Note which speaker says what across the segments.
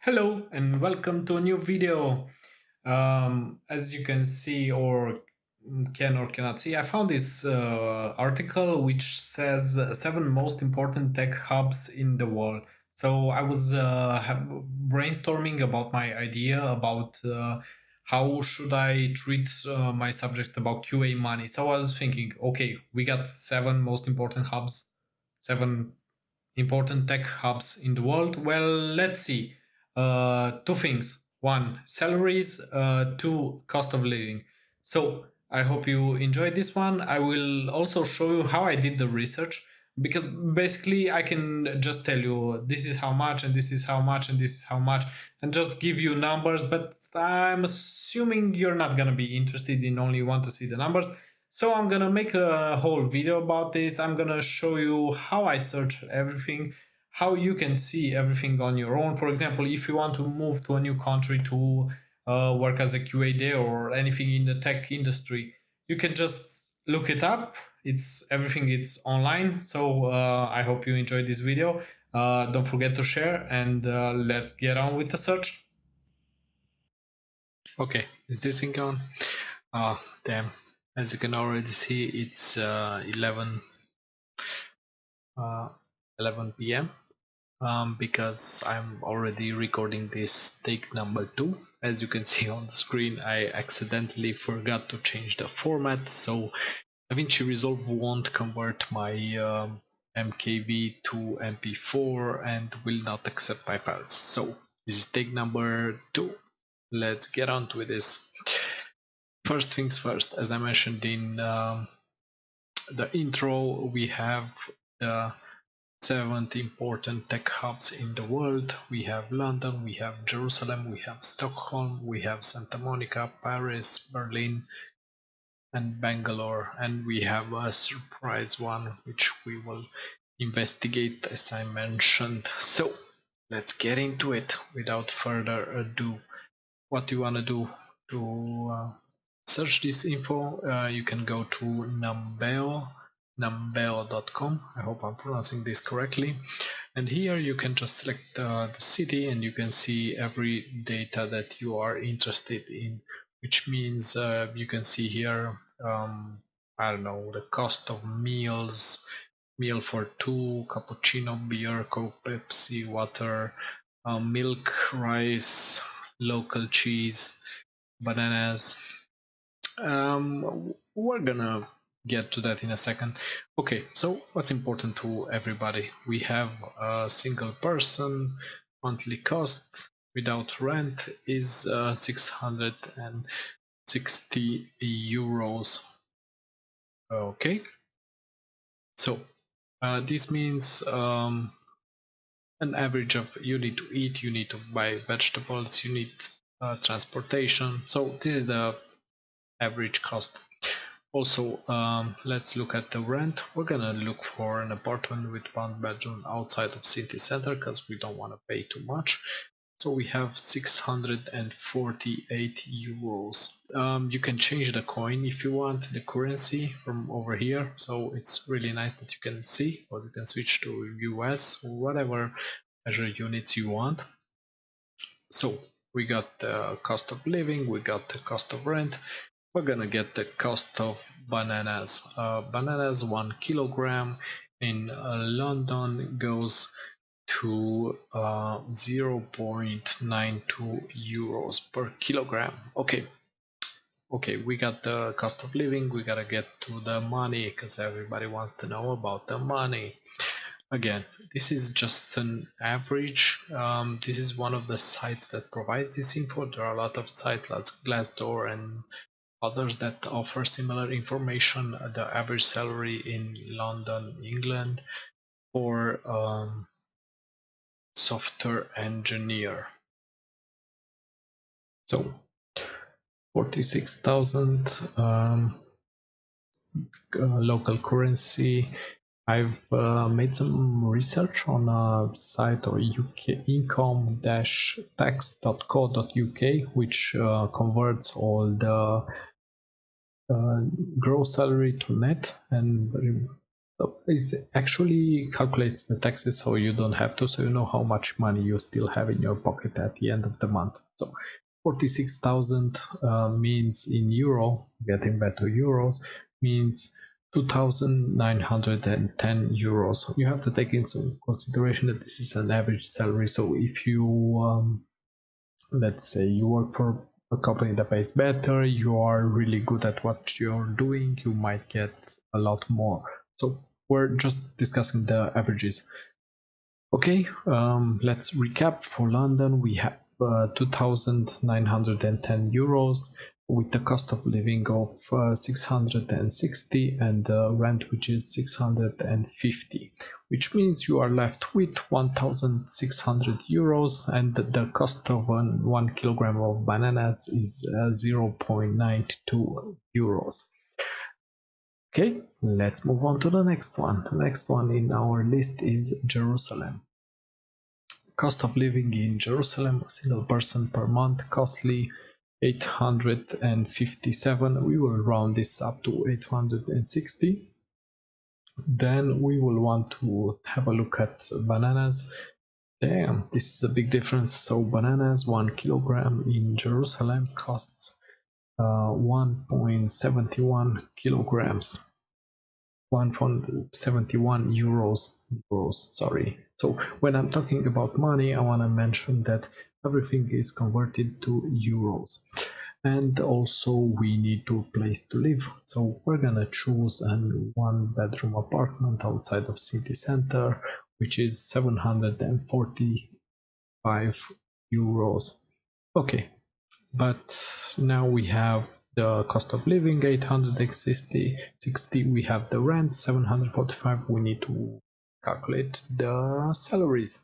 Speaker 1: Hello and welcome to a new video. As you can see or can or cannot see, I found this article which says seven most important tech hubs in the world. So I was brainstorming about my idea about how should I treat my subject about QA money. So I was thinking, okay, we got seven most important hubs, seven important tech hubs in the world? Well, let's see. Two things. One, salaries. Two, cost of living. So I hope you enjoyed this one. I will also show you how I did the research because basically I can just tell you this is how much and this is how much and this is how much and just give you numbers. But I'm assuming you're not gonna be interested in only want to see the numbers. So I'm gonna make a whole video about this. I'm gonna show you how I search everything, how you can see everything on your own. For example, if you want to move to a new country to work as a QA there or anything in the tech industry, you can just look it up. It's everything. It's online. So I hope you enjoyed this video. Don't forget to share and let's get on with the search. Okay, is this thing on? Oh, damn. As you can already see, it's 11 p.m. Because I'm already recording this take number 2. As you can see on the screen, I accidentally forgot to change the format, so DaVinci Resolve won't convert my MKV to MP4 and will not accept my files. So this is take number 2. Let's get on with this. First things first, as I mentioned in the intro, we have the 7th important tech hubs in the world. We have London, we have Jerusalem, we have Stockholm, we have Santa Monica, Paris, Berlin, and Bangalore. And we have a surprise one, which we will investigate as I mentioned. So let's get into it without further ado. What do you want to do to search this info? You can go to numbeo.com. I hope I'm pronouncing this correctly. And here you can just select the city and you can see every data that you are interested in, which means you can see here, I don't know, the cost of meals, meal for two, cappuccino, beer, Coke, Pepsi, water, milk, rice, local cheese, bananas. We're gonna get to that in a second. Okay, so what's important to everybody? We have a single person monthly cost without rent is 660 euros. Okay, so this means an average of you need to eat, you need to buy vegetables, you need transportation. So this is the average cost. Also, let's look at the rent. We're gonna look for an apartment with one bedroom outside of city center because we don't want to pay too much. So we have 648 euros. You can change the coin if you want, the currency from over here. So it's really nice that you can see, or you can switch to US or whatever measure units you want. So we got the cost of living, we got the cost of rent. We're gonna get the cost of bananas. Bananas 1 kilogram in London goes to 0.92 euros per kilogram. Okay, we got the cost of living. We gotta get to the money because everybody wants to know about the money. Again, this is just an average. This is one of the sites that provides this info. There are a lot of sites like Glassdoor and others that offer similar information. The average salary in London, England, for software engineer. So 46,000 local currency. I've made some research on a site or UK income-tax.co.uk, which converts all the gross salary to net, and So it actually calculates the taxes so you don't have to, so you know how much money you still have in your pocket at the end of the month. So 46,000 means in euro, getting back to euros, means 2,910 euros. You have to take into consideration that this is an average salary. So if you let's say you work for a company that pays better, you are really good at what you're doing, you might get a lot more. So we're just discussing the averages. Okay, let's recap. For London, we have 2,910 euros with the cost of living of 660 and the rent which is 650, which means you are left with 1,600 euros, and the cost of 1 kilogram of bananas is 0.92 euros. Okay, let's move on to the next one. The next one in our list is Jerusalem. Cost of living in Jerusalem, a single person per month, costly 857. We will round this up to 860. Then we will want to have a look at bananas. Damn, this is a big difference. So bananas, 1 kilogram in Jerusalem costs 1.71 kilograms. 1.71 euros. Sorry. So when I'm talking about money, I want to mention that everything is converted to euros. And also we need a place to live. So we're gonna choose a 1-bedroom apartment outside of city center, which is 745 euros. Okay, but now we have the cost of living 860, we have the rent 745. We need to calculate the salaries.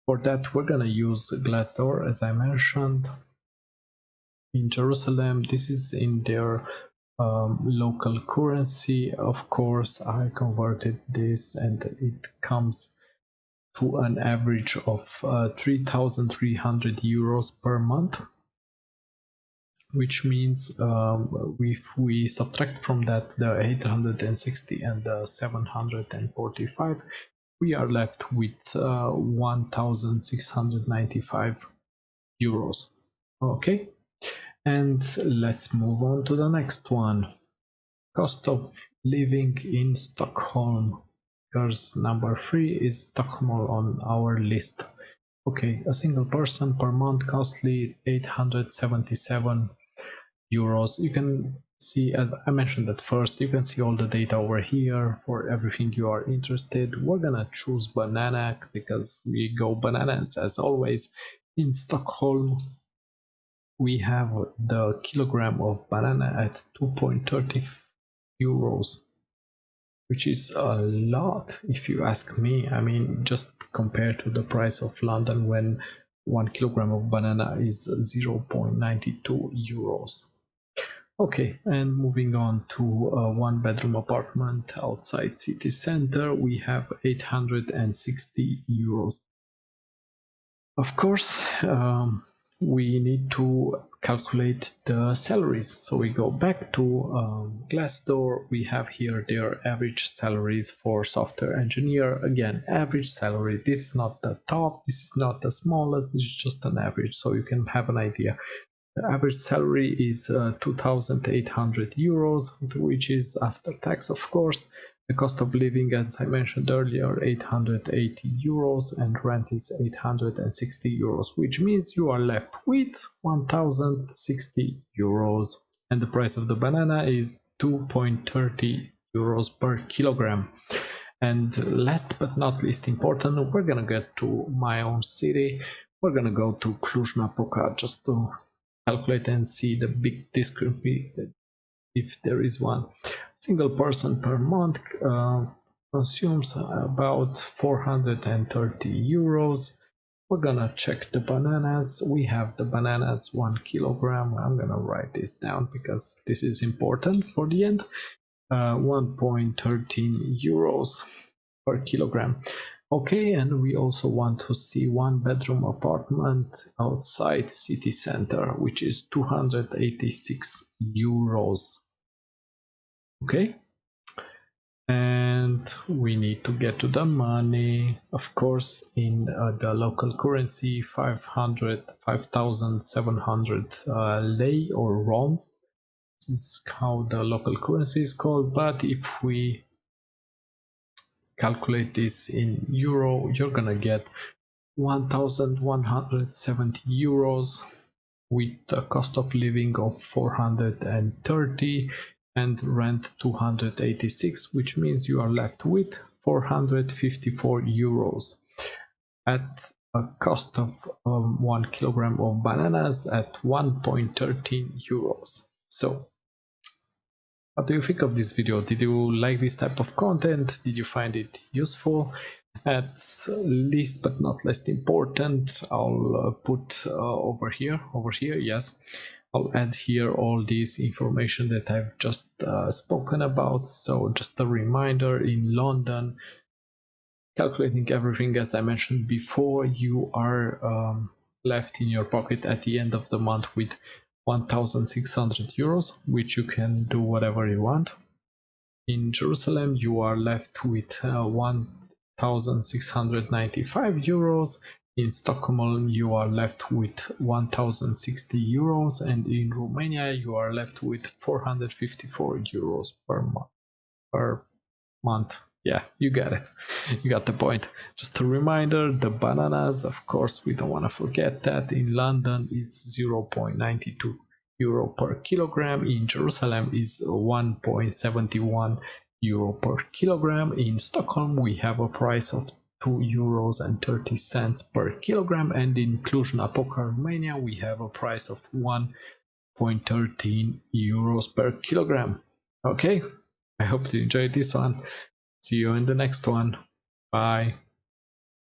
Speaker 1: For that we're gonna use Glassdoor, as I mentioned. In Jerusalem, this is in their local currency. Of course, I converted this and it comes to an average of 3,300 euros per month, which means if we subtract from that the 860 and the 745, we are left with 1,695 euros. Okay, and let's move on to the next one. Cost of living in Stockholm, because number 3 is Stockholm on our list. Okay, a single person per month, costly 877 euros. You can see, as I mentioned at first, you can see all the data over here for everything you are interested. We're gonna choose banana because we go bananas as always. In Stockholm, we have the kilogram of banana at 2.30 euros, which is a lot if you ask me. I mean, just compared to the price of London when 1 kilogram of banana is 0.92 euros. Okay, and moving on to a 1-bedroom apartment outside city center, we have 860 euros. Of course, we need to calculate the salaries. So we go back to Glassdoor. We have here their average salaries for software engineer. Again, average salary. This is not the top, this is not the smallest, this is just an average, so you can have an idea. The average salary is 2,800 euros, which is after tax, of course. The cost of living, as I mentioned earlier, 880 euros, and rent is 860 euros, which means you are left with 1,060 euros. And the price of the banana is 2.30 euros per kilogram. And last but not least important, we're gonna get to my own city. We're gonna go to Cluj-Napoca just to calculate and see the big discrepancy, if there is one. Single person per month consumes about 430 euros. We're gonna check the bananas. We have the bananas 1 kilogram. I'm gonna write this down because this is important for the end. 1.13 euros per kilogram. Okay, and we also want to see 1-bedroom apartment outside city center, which is 286 euros. Okay, And we need to get to the money, of course, in the local currency, 5,700 lei or rands. This is how the local currency is called. But if we calculate this in euro, you're gonna get 1,170 euros with a cost of living of 430 and rent 286, which means you are left with 454 euros at a cost of 1 kilogram of bananas at 1.13 euros. So what do you think of this video? Did you like this type of content? Did you find it useful? At least but not least important, I'll put over here, yes. I'll add here all this information that I've just spoken about. So just a reminder, in London, calculating everything as I mentioned before, you are left in your pocket at the end of the month with 1,600 euros, which you can do whatever you want. In Jerusalem, you are left with 1,695 euros. In Stockholm, you are left with 1,060 euros, and in Romania, you are left with 454 euros per month. Yeah, you get it. You got the point. Just a reminder, the bananas, of course, we don't want to forget that. In London, it's 0.92 euro per kilogram. In Jerusalem is 1.71 euro per kilogram. In Stockholm, we have a price of 2 euros per kilogram. And in Cluj-Napoca, Romania, we have a price of 1.13 euros per kilogram. Okay, I hope you enjoyed this one. See you in the next one. Bye.